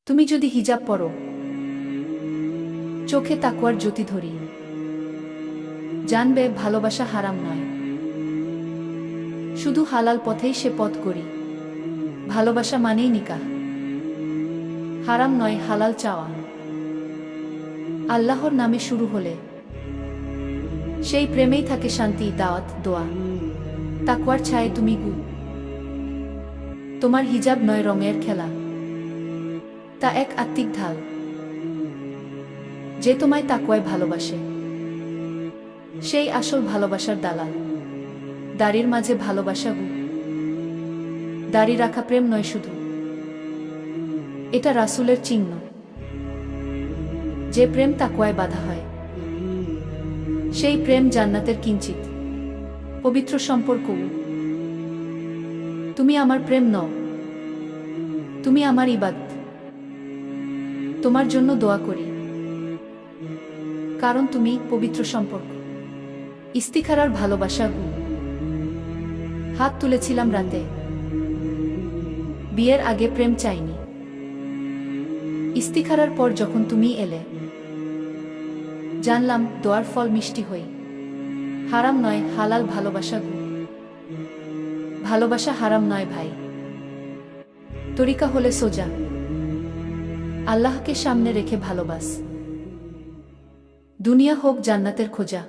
তুমি যদি হিজাব পরো, চোখে তাকওয়ার জ্যোতি ধরি, জানবে ভালোবাসা হারাম নয়, শুধু হালাল পথেই সে পথ করি। ভালোবাসা মানেই নিকাহ, হারাম নয় হালাল চাওয়া। আল্লাহর নামে শুরু হলে সেই প্রেমেই থাকে শান্তি, দাওয়াত, দোয়া। তাকওয়ার ছায়ে তুমি গু। তোমার হিজাব নয় রঙের খেলা, তা এক আত্মিক ঢাল। যে তোমায় তাকওয়ায় ভালোবাসে, সেই আসল ভালোবাসার দালাল। দাড়ির মাঝে ভালোবাসা গু। দাড়ি রাখা প্রেম নয় শুধু, এটা রাসূলের চিহ্ন। যে প্রেম তাকওয়ায় বাঁধা হয়, সেই প্রেম জান্নাতের কিঞ্চিত পবিত্র সম্পর্ক। তুমি আমার প্রেম নও, তুমি আমার ইবাদত। তোমার জন্য দোয়া করি, কারণ তুমি পবিত্র সম্পর্ক। ইস্তিখারার ভালোবাসা গু। হাত তুলেছিলাম রাতে, বিয়ের আগে প্রেম চাইনি। ইস্তিখারার পর যখন তুমি এলে, জানলাম দোয়ার ফল মিষ্টি হই। হারাম নয় হালাল ভালোবাসা গু। ভালোবাসা হারাম নয় ভাই, তরিকা হলে সোজা। আল্লাহকে সামনে রেখে ভালোবাস, দুনিয়া হোক জান্নাতের খোঁজা।